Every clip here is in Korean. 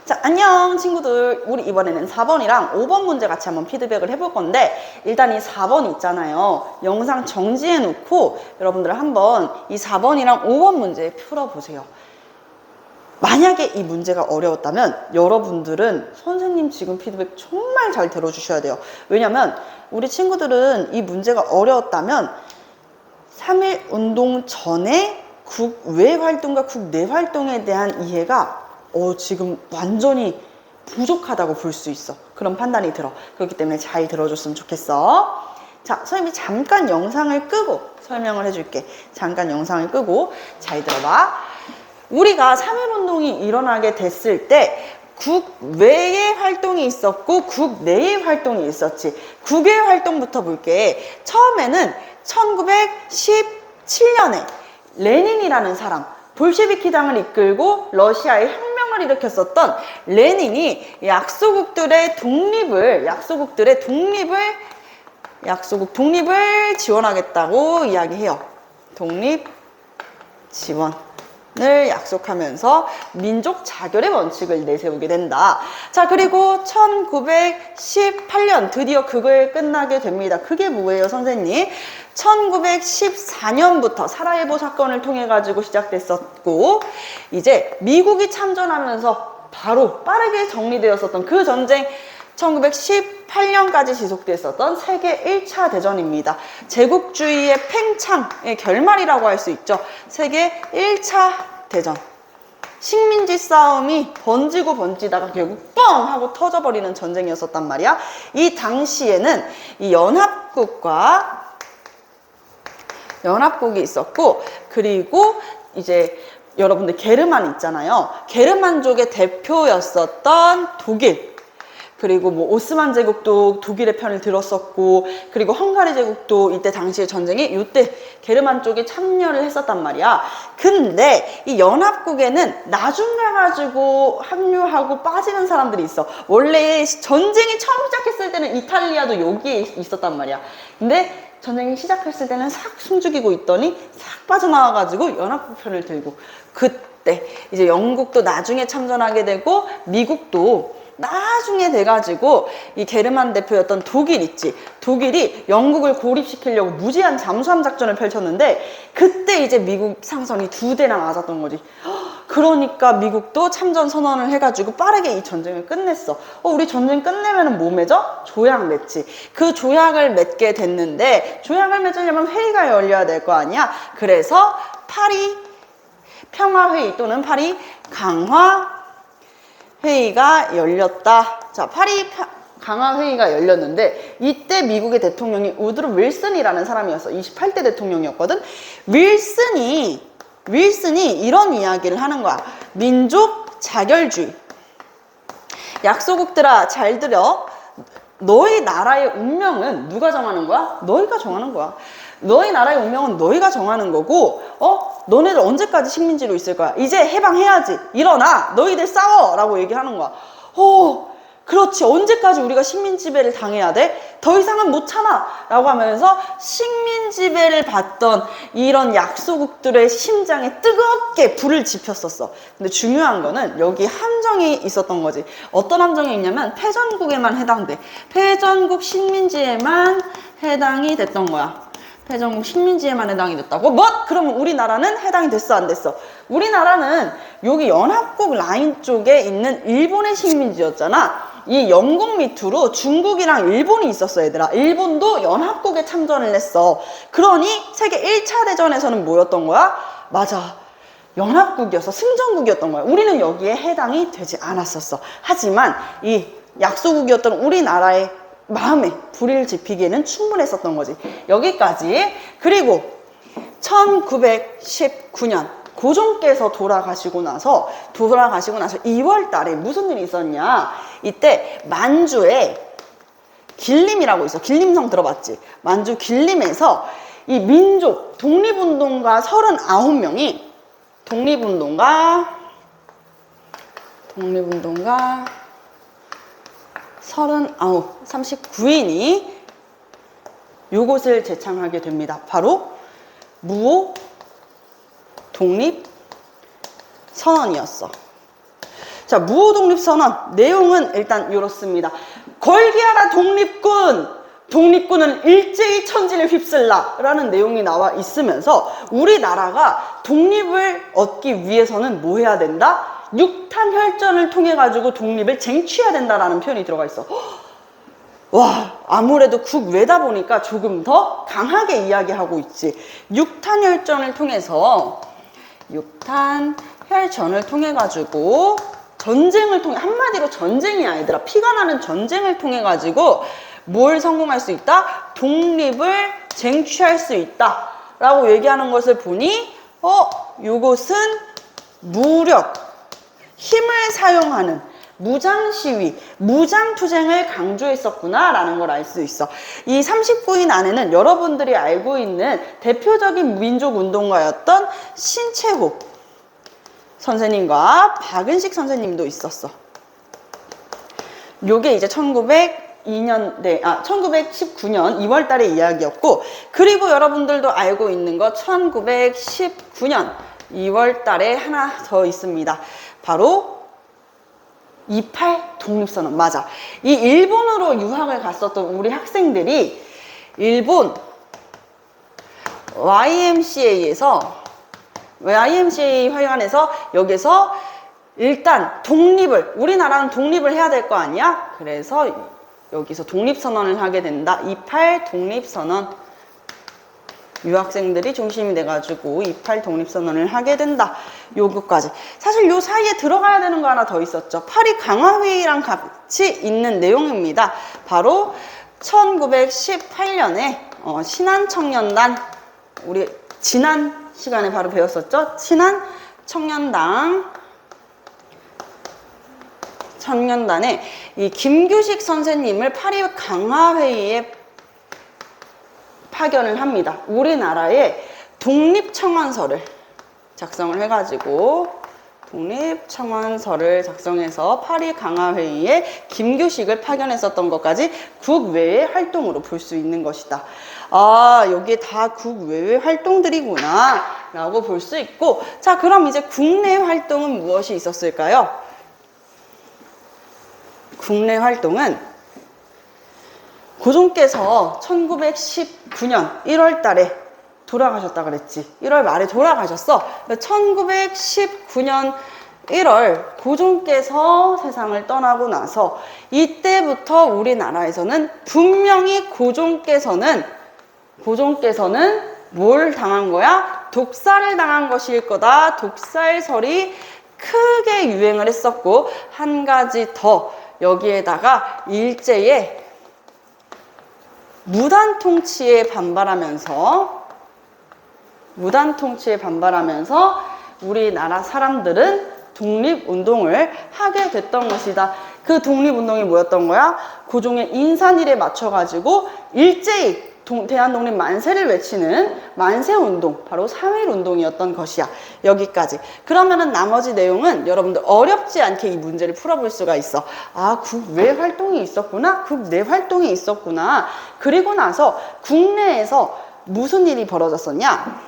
자, 안녕 친구들. 우리 이번에는 4번이랑 5번 문제 같이 한번 피드백을 해볼 건데, 일단 이 4번 있잖아요. 영상 정지해 놓고 여러분들 한번 이 4번이랑 5번 문제 풀어보세요. 만약에 이 문제가 어려웠다면 여러분들은 선생님 지금 피드백 정말 잘 들어주셔야 돼요. 왜냐면 우리 친구들은 이 문제가 어려웠다면 3.1 운동 전에 국외 활동과 국내 활동에 대한 이해가 지금 완전히 부족하다고 볼 수 있어. 그런 판단이 들어. 그렇기 때문에 잘 들어줬으면 좋겠어. 자, 선생님이 잠깐 영상을 끄고 설명을 해줄게. 잠깐 영상을 끄고 잘 들어봐. 우리가 3.1 운동이 일어나게 됐을 때 국외의 활동이 있었고 국내의 활동이 있었지. 국외 활동부터 볼게. 처음에는 1917년에 레닌이라는 사람, 볼셰비키당을 이끌고 러시아의 혁명을 일으켰었던 레닌이 약소국 독립을 지원하겠다고 이야기해요. 독립 지원을 약속하면서 민족 자결의 원칙을 내세우게 된다. 자, 그리고 1918년 드디어 그걸 끝나게 됩니다. 그게 뭐예요, 선생님? 1914년부터 사라예보 사건을 통해 가지고 시작됐었고, 이제 미국이 참전하면서 바로 빠르게 정리되었었던 그 전쟁, 1918년까지 지속됐었던 세계 1차 대전입니다. 제국주의의 팽창의 결말이라고 할 수 있죠. 세계 1차 대전. 식민지 싸움이 번지고 번지다가 결국 뻥 하고 터져버리는 전쟁이었었단 말이야. 이 당시에는 이 연합국이 있었고, 그리고 이제 여러분들 게르만 있잖아요. 게르만족의 대표였었던 독일, 그리고 뭐 오스만 제국도 독일의 편을 들었었고, 그리고 헝가리 제국도 이때 당시의 전쟁에 이때 게르만 쪽에 참여를 했었단 말이야. 근데 이 연합국에는 나중에 가지고 합류하고 빠지는 사람들이 있어. 원래 전쟁이 처음 시작했을 때는 이탈리아도 여기에 있었단 말이야. 근데 전쟁이 시작했을 때는 싹 숨죽이고 있더니 싹 빠져나와가지고 연합국 편을 들고, 그때 이제 영국도 나중에 참전하게 되고 미국도 나중에 돼가지고 이 게르만 대표였던 독일 있지. 독일이 영국을 고립시키려고 무제한 잠수함 작전을 펼쳤는데, 그때 이제 미국 상선이 2대나 맞았던 거지. 그러니까 미국도 참전 선언을 해가지고 빠르게 이 전쟁을 끝냈어. 우리 전쟁 끝내면은 뭐 맺어? 조약 맺지. 그 조약을 맺게 됐는데, 조약을 맺으려면 회의가 열려야 될 거 아니야. 그래서 파리 평화회의 또는 파리 강화 회의가 열렸다. 자, 파리 강화 회의가 열렸는데, 이때 미국의 대통령이 우드로 윌슨이라는 사람이었어. 28대 대통령이었거든. 윌슨이 이런 이야기를 하는 거야. 민족 자결주의. 약소국들아, 잘 들여. 너희 나라의 운명은 누가 정하는 거야? 너희가 정하는 거야. 너희 나라의 운명은 너희가 정하는 거고, 너네들 언제까지 식민지로 있을 거야? 이제 해방해야지. 일어나. 너희들 싸워. 라고 얘기하는 거야. 그렇지. 언제까지 우리가 식민지배를 당해야 돼? 더 이상은 못 참아. 라고 하면서 식민지배를 받던 이런 약소국들의 심장에 뜨겁게 불을 지폈었어. 근데 중요한 거는 여기 함정이 있었던 거지. 어떤 함정이 있냐면 패전국에만 해당돼. 패전국 식민지에만 해당이 됐던 거야. 패전국 식민지에만 해당이 됐다고? 그러면 우리나라는 해당이 됐어, 안 됐어? 우리나라는 여기 연합국 라인 쪽에 있는 일본의 식민지였잖아. 이 영국 밑으로 중국이랑 일본이 있었어, 얘들아. 일본도 연합국에 참전을 했어. 그러니 세계 1차 대전에서는 뭐였던 거야? 맞아. 연합국이었어. 승전국이었던 거야. 우리는 여기에 해당이 되지 않았었어. 하지만 이 약소국이었던 우리나라의 마음에 불을 지피기에는 충분했었던 거지. 여기까지. 그리고 1919년 고종께서 돌아가시고 나서 2월 달에 무슨 일이 있었냐. 이때 만주에 길림이라고 있어. 길림성 들어봤지? 만주 길림에서 이 민족 독립운동가 39명이 독립운동가 39, 39인이 요것을 제창하게 됩니다. 바로 무오 독립 선언이었어. 자, 무호독립선언 내용은 일단 이렇습니다. 걸기하라 독립군! 독립군은 일제히 천지를 휩쓸라 라는 내용이 나와 있으면서 우리나라가 독립을 얻기 위해서는 뭐 해야 된다? 육탄혈전을 통해 가지고 독립을 쟁취해야 된다라는 표현이 들어가 있어. 와, 아무래도 국외다 보니까 조금 더 강하게 이야기하고 있지. 육탄혈전을 통해서 육탄혈전을 통해 가지고 전쟁을 통해, 한마디로 전쟁이야 얘들아. 피가 나는 전쟁을 통해 가지고 뭘 성공할 수 있다? 독립을 쟁취할 수 있다 라고 얘기하는 것을 보니 요것은 무력, 힘을 사용하는 무장시위, 무장투쟁을 강조했었구나 라는 걸 알 수 있어. 이 39인 안에는 여러분들이 알고 있는 대표적인 민족운동가였던 신채호 선생님과 박은식 선생님도 있었어. 요게 이제 1919년 2월 달의 이야기였고, 그리고 여러분들도 알고 있는 거 1919년 2월 달에 하나 더 있습니다. 바로 28 독립선언. 맞아. 이 일본으로 유학을 갔었던 우리 학생들이 일본 YMCA 회관에서 여기서 일단 독립을, 우리나라는 독립을 해야 될 거 아니야? 그래서 여기서 독립선언을 하게 된다. 28 독립선언. 유학생들이 중심이 돼가지고 28 독립선언을 하게 된다. 요거까지. 사실 요 사이에 들어가야 되는 거 하나 더 있었죠. 파리 강화회의랑 같이 있는 내용입니다. 바로 1918년에 신한청년단, 우리 지난 시간에 바로 배웠었죠. 청년단에 이 김규식 선생님을 파리 강화회의에 파견을 합니다. 우리나라에 독립청원서를 작성을 해가지고 독립청원서를 작성해서 파리 강화회의에 김규식을 파견했었던 것까지 국외의 활동으로 볼 수 있는 것이다. 아, 여기에 다 국외의 활동들이구나 라고 볼 수 있고, 자, 그럼 이제 국내 활동은 무엇이 있었을까요? 국내 활동은 고종께서 1919년 1월 달에 돌아가셨다 그랬지. 1월 말에 돌아가셨어. 1919년 1월 고종께서 세상을 떠나고 나서 이때부터 우리나라에서는 분명히 고종께서는 뭘 당한 거야? 독살을 당한 것일 거다. 독살설이 크게 유행을 했었고, 한 가지 더 여기에다가 일제의 무단 통치에 반발하면서 우리나라 사람들은 독립운동을 하게 됐던 것이다. 그 독립운동이 뭐였던 거야? 고종의 인산일에 맞춰가지고 일제히 대한독립 만세를 외치는 만세운동, 바로 3.1운동이었던 것이야. 여기까지. 그러면은 나머지 내용은 여러분들 어렵지 않게 이 문제를 풀어볼 수가 있어. 아, 국외 활동이 있었구나, 국내 활동이 있었구나. 그리고 나서 국내에서 무슨 일이 벌어졌었냐?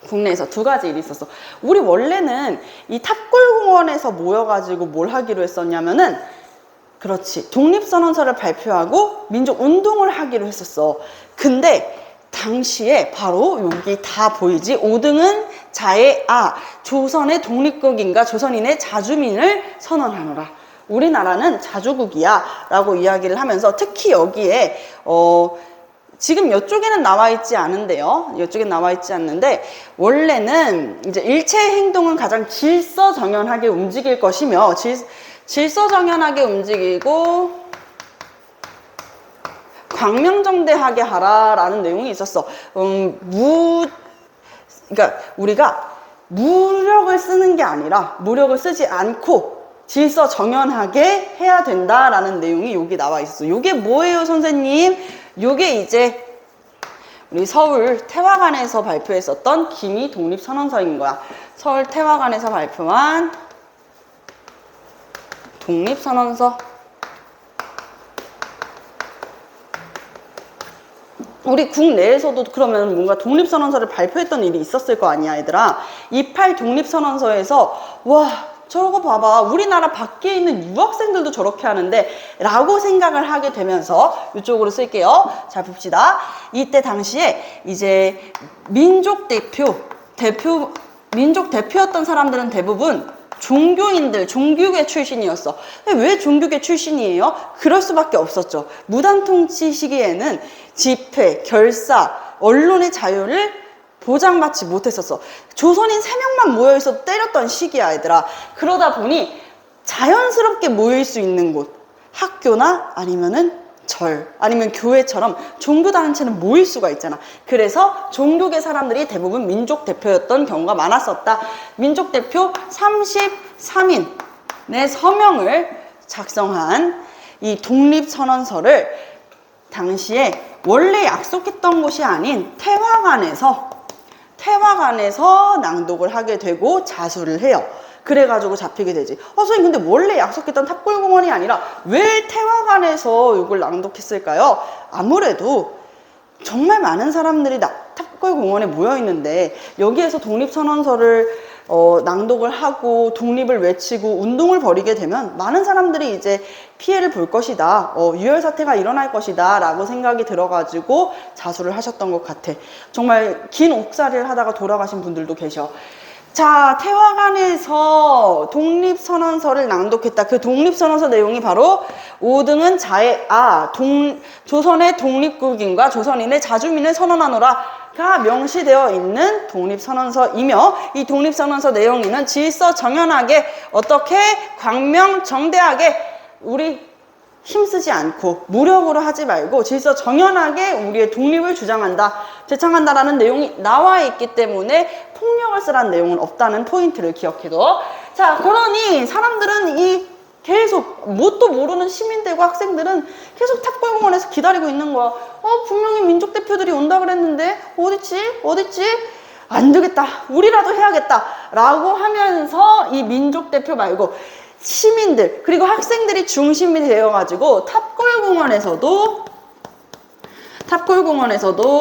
국내에서 두 가지 일이 있었어. 우리 원래는 이 탑골공원에서 모여가지고 뭘 하기로 했었냐면은, 그렇지, 독립선언서를 발표하고 민족운동을 하기로 했었어. 근데 당시에 바로 여기 다 보이지? 5등은 자해아, 조선의 독립국인과 조선인의 자주민을 선언하노라. 우리나라는 자주국이야 라고 이야기를 하면서, 특히 여기에 지금 이쪽에는 나와 있지 않은데요. 이쪽에 나와 있지 않는데, 원래는 이제 일체 행동은 가장 질서정연하게 움직일 것이며, 질서정연하게 움직이고 광명정대하게 하라라는 내용이 있었어. 그러니까 우리가 무력을 쓰는 게 아니라 무력을 쓰지 않고 질서정연하게 해야 된다라는 내용이 여기 나와 있어. 이게 뭐예요, 선생님? 이게 이제 우리 서울 태화관에서 발표했었던 기미 독립선언서인 거야. 서울 태화관에서 발표한 독립선언서. 우리 국내에서도 그러면 뭔가 독립선언서를 발표했던 일이 있었을 거 아니야, 얘들아. 28 독립선언서에서 와, 저거 봐봐, 우리나라 밖에 있는 유학생들도 저렇게 하는데 라고 생각을 하게 되면서 이쪽으로 쓸게요. 자, 봅시다. 이때 당시에 이제 민족 대표였던 사람들은 대부분 종교인들, 종교계 출신이었어. 근데 왜 종교계 출신이에요? 그럴 수밖에 없었죠. 무단통치 시기에는 집회, 결사, 언론의 자유를 보장받지 못했었어. 조선인 3명만 모여있어도 때렸던 시기야, 얘들아. 그러다 보니 자연스럽게 모일 수 있는 곳, 학교나 아니면은 절, 아니면 교회처럼 종교단체는 모일 수가 있잖아. 그래서 종교계 사람들이 대부분 민족 대표였던 경우가 많았었다. 민족 대표 33인의 서명을 작성한 이 독립선언서를 당시에 원래 약속했던 곳이 아닌 태화관에서 낭독을 하게 되고 자수를 해요. 그래가지고 잡히게 되지. 선생님, 근데 원래 약속했던 탑골공원이 아니라 왜 태화관에서 이걸 낭독했을까요? 아무래도 정말 많은 사람들이 탑골공원에 모여 있는데 여기에서 독립선언서를 낭독을 하고 독립을 외치고 운동을 벌이게 되면 많은 사람들이 이제 피해를 볼 것이다, 유혈 사태가 일어날 것이다 라고 생각이 들어가지고 자수를 하셨던 것 같아. 정말 긴 옥살이를 하다가 돌아가신 분들도 계셔. 자, 태화관에서 독립선언서를 낭독했다. 그 독립선언서 내용이 바로 5등은 조선의 독립국인과 조선인의 자주민을 선언하노라가 명시되어 있는 독립선언서이며, 이 독립선언서 내용에는 질서정연하게 어떻게 광명정대하게 우리 힘쓰지 않고 무력으로 하지 말고 질서정연하게 우리의 독립을 주장한다, 제창한다라는 내용이 나와 있기 때문에 폭력을 쓰라는 내용은 없다는 포인트를 기억해둬. 자, 그러니 사람들은 계속 뭣도 모르는 시민들과 학생들은 계속 탑골공원에서 기다리고 있는 거야. 분명히 민족 대표들이 온다 그랬는데 어딨지? 안 되겠다, 우리라도 해야겠다 라고 하면서 이 민족 대표 말고 시민들 그리고 학생들이 중심이 되어가지고 탑골공원에서도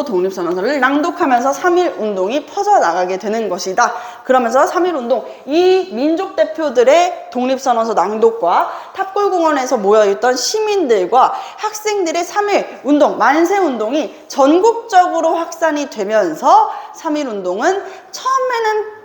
독립선언서를 낭독하면서 3.1 운동이 퍼져나가게 되는 것이다. 그러면서 3.1 운동, 이 민족 대표들의 독립선언서 낭독과 탑골공원에서 모여있던 시민들과 학생들의 3.1 운동, 만세운동이 전국적으로 확산이 되면서 3.1 운동은 처음에는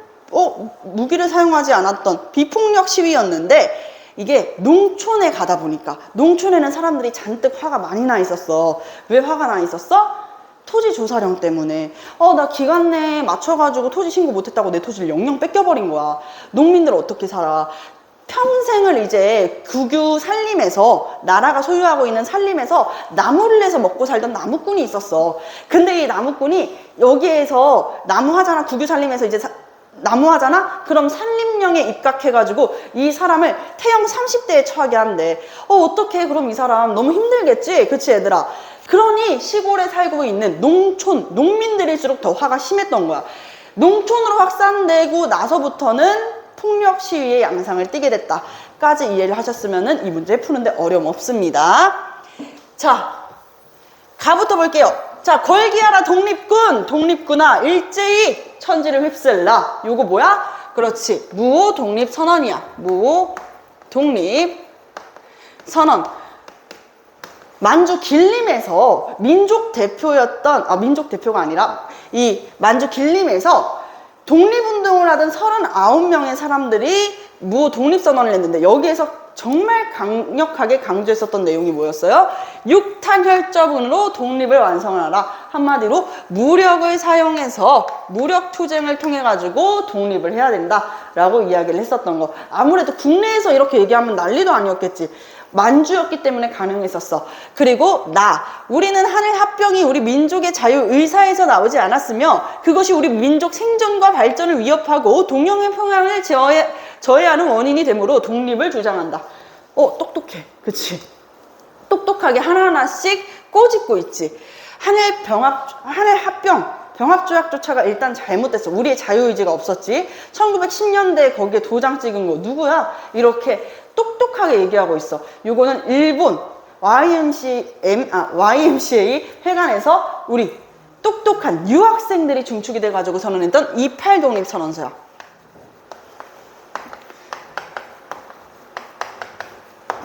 무기를 사용하지 않았던 비폭력 시위였는데 이게 농촌에 가다 보니까, 농촌에는 사람들이 잔뜩 화가 많이 나 있었어. 왜 화가 나 있었어? 토지 조사령 때문에. 나 기간 내에 맞춰가지고 토지 신고 못했다고 내 토지를 영영 뺏겨버린 거야. 농민들 어떻게 살아? 평생을 이제 국유 산림에서, 나라가 소유하고 있는 산림에서 나무를 내서 먹고 살던 나무꾼이 있었어. 근데 이 나무꾼이 여기에서 나무하잖아. 국유 산림에서 이제 나무하잖아? 그럼 산림령에 입각해가지고 이 사람을 태형 30대에 처하게 한대. 어떡해. 그럼 이 사람 너무 힘들겠지? 그치, 얘들아? 그러니 시골에 살고 있는 농촌, 농민들일수록 더 화가 심했던 거야. 농촌으로 확산되고 나서부터는 폭력 시위의 양상을 띠게 됐다까지 이해를 하셨으면 이 문제 푸는데 어려움 없습니다. 자, 가부터 볼게요. 자, 걸기하라 독립군아 일제히 천지를 휩쓸라. 요거 뭐야? 그렇지, 무호 독립선언이야. 무호 독립선언. 만주 길림에서 민족 대표가 아니라 이 만주 길림에서 독립운동을 하던 39명의 사람들이 무호 독립선언을 했는데 여기에서 정말 강력하게 강조했었던 내용이 뭐였어요? 육탄혈접으로 독립을 완성하라. 한마디로 무력을 사용해서 무력투쟁을 통해 가지고 독립을 해야 된다라고 이야기를 했었던 거. 아무래도 국내에서 이렇게 얘기하면 난리도 아니었겠지. 만주였기 때문에 가능했었어. 그리고 우리는 하늘 합병이 우리 민족의 자유의사에서 나오지 않았으며 그것이 우리 민족 생존과 발전을 위협하고 동양의 평양을 저해하는 원인이 되므로 독립을 주장한다. 똑똑해. 그치? 똑똑하게 하나하나씩 꼬집고 있지. 하늘 합병, 병합조약조차가 일단 잘못됐어. 우리의 자유의지가 없었지. 1910년대에 거기에 도장 찍은 거 누구야? 이렇게 똑똑하게 얘기하고 있어. 요거는 일본 YMCA 회관에서 우리 똑똑한 유학생들이 중축이 돼가지고 선언했던 28 독립선언서야.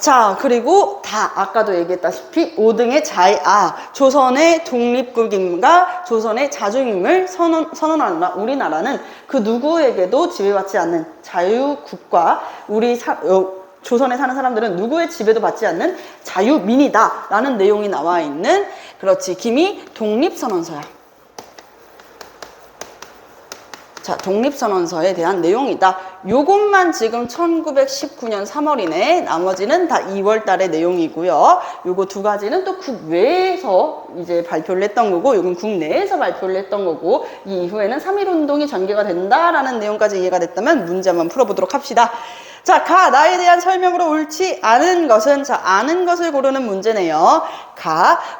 자, 그리고 다 아까도 얘기했다시피 5등의 조선의 독립국임과 조선의 자주임을 선언하는 우리나라는 그 누구에게도 지배받지 않는 자유국가, 조선에 사는 사람들은 누구의 지배도 받지 않는 자유민이다 라는 내용이 나와 있는, 그렇지, 기미 독립선언서야. 자, 독립선언서에 대한 내용이다. 요것만 지금 1919년 3월이네. 나머지는 다 2월 달의 내용이고요. 요거 두 가지는 또 국외에서 이제 발표를 했던 거고, 요건 국내에서 발표를 했던 거고, 이 이후에는 3.1운동이 전개가 된다라는 내용까지 이해가 됐다면 문제 한번 풀어보도록 합시다. 자, 나에 대한 설명으로 옳지 않은 것은, 자, 아는 것을 고르는 문제네요.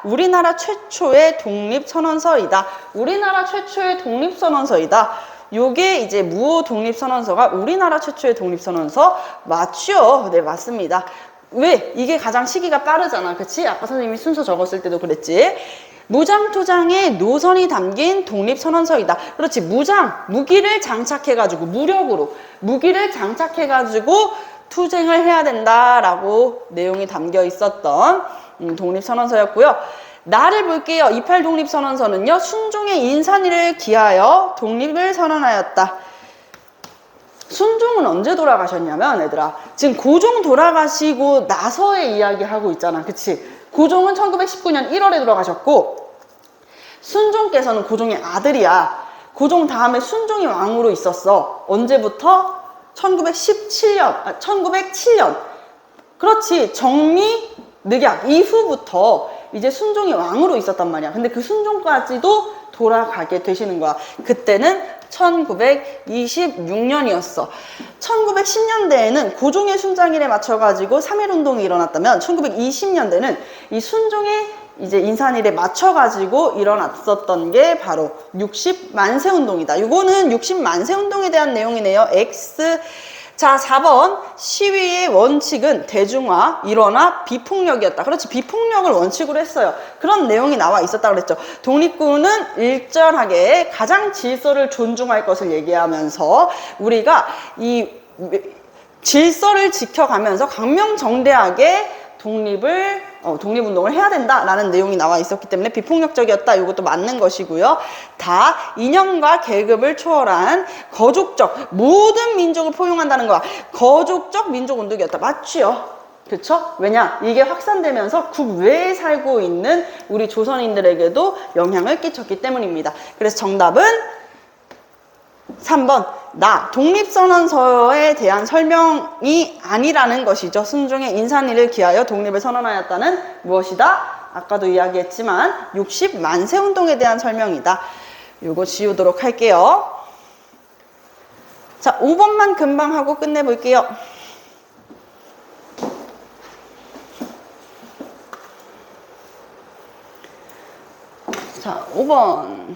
우리나라 최초의 독립선언서이다. 우리나라 최초의 독립선언서이다. 요게 이제 무호 독립선언서가 우리나라 최초의 독립선언서 맞죠? 네, 맞습니다. 왜? 이게 가장 시기가 빠르잖아. 그치? 아까 선생님이 순서 적었을 때도 그랬지. 무장투장의 노선이 담긴 독립선언서이다. 그렇지. 무기를 장착해가지고, 무력으로 무기를 장착해가지고 투쟁을 해야 된다라고 내용이 담겨 있었던 독립선언서였고요. 나를 볼게요. 28 독립선언서는요, 순종의 인산이를 기하여 독립을 선언하였다. 순종은 언제 돌아가셨냐면, 얘들아, 지금 고종 돌아가시고 나서의 이야기하고 있잖아. 그치? 고종은 1919년 1월에 돌아가셨고, 순종께서는 고종의 아들이야. 고종 다음에 순종이 왕으로 있었어. 언제부터? 1907년. 그렇지. 정리늑약 이후부터 이제 순종이 왕으로 있었단 말이야. 근데 그 순종까지도 돌아가게 되시는 거야. 그때는 1926년이었어. 1910년대에는 고종의 순장일에 맞춰가지고 3.1운동이 일어났다면, 1920년대는 이 순종의 이제 인산일에 맞춰가지고 일어났었던 게 바로 60만세운동이다. 이거는 60만세운동에 대한 내용이네요. 자, 4번. 시위의 원칙은 대중화, 일원화, 비폭력이었다. 그렇지. 비폭력을 원칙으로 했어요. 그런 내용이 나와 있었다고 그랬죠. 독립군은 일절하게 가장 질서를 존중할 것을 얘기하면서 우리가 이 질서를 지켜가면서 강명정대하게 독립운동을 해야 된다라는 내용이 나와 있었기 때문에 비폭력적이었다. 이것도 맞는 것이고요. 다 이념과 계급을 초월한 거족적, 모든 민족을 포용한다는 거야. 거족적 민족운동이었다. 맞지요? 그쵸? 왜냐? 이게 확산되면서 국외에 살고 있는 우리 조선인들에게도 영향을 끼쳤기 때문입니다. 그래서 정답은 3번. 독립선언서에 대한 설명이 아니라는 것이죠. 순종의 인산일을 기하여 독립을 선언하였다는 무엇이다? 아까도 이야기했지만 60만세운동에 대한 설명이다. 요거 지우도록 할게요. 자, 5번만 금방 하고 끝내볼게요. 자, 5번.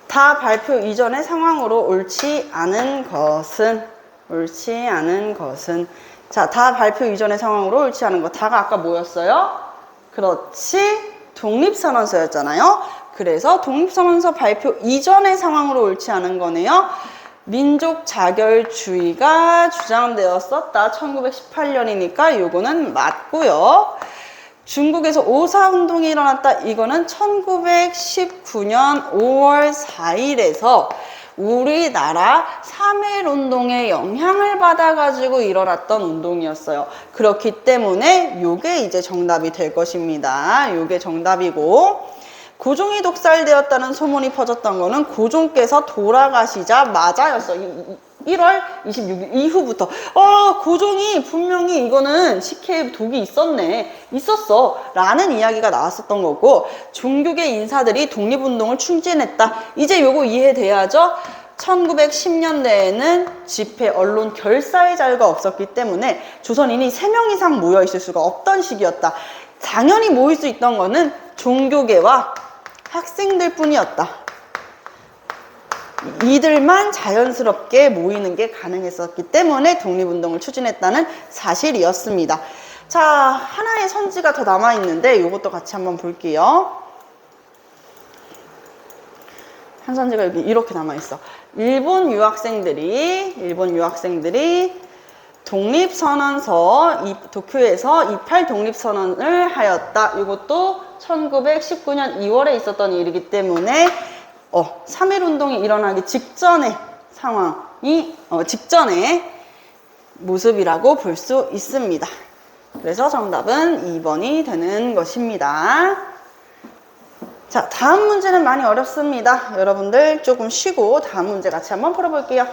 다 발표 이전의 상황으로 옳지 않은 것은, 자, 다 발표 이전의 상황으로 옳지 않은 것. 다가 아까 뭐였어요? 그렇지, 독립선언서였잖아요. 그래서 독립선언서 발표 이전의 상황으로 옳지 않은 거네요. 민족 자결주의가 주장되었었다. 1918년이니까 요거는 맞고요. 중국에서 오사운동이 일어났다. 이거는 1919년 5월 4일에서 우리나라 3.1운동의 영향을 받아가지고 일어났던 운동이었어요. 그렇기 때문에 요게 이제 정답이 될 것입니다. 요게 정답이고, 고종이 독살되었다는 소문이 퍼졌던 거는 고종께서 돌아가시자마자였어. 1월 26일 이후부터 고종이 분명히 이거는 식혜에 독이 있었어 라는 이야기가 나왔었던 거고, 중국의 인사들이 독립운동을 추진했다. 이제 요거 이해돼야죠. 1910년대에는 집회, 언론, 결사의 자유가 없었기 때문에 조선인이 3명 이상 모여 있을 수가 없던 시기였다. 당연히 모일 수 있던 거는 종교계와 학생들 뿐이었다. 이들만 자연스럽게 모이는 게 가능했었기 때문에 독립운동을 추진했다는 사실이었습니다. 자, 하나의 선지가 더 남아있는데 이것도 같이 한번 볼게요. 한 선지가 여기 이렇게 남아있어. 일본 유학생들이 독립선언서, 도쿄에서 28 독립선언을 하였다. 이것도 1919년 2월에 있었던 일이기 때문에 3.1운동이 일어나기 직전의 상황이, 직전의 모습이라고 볼 수 있습니다. 그래서 정답은 2번이 되는 것입니다. 자, 다음 문제는 많이 어렵습니다. 여러분들 조금 쉬고 다음 문제 같이 한번 풀어볼게요.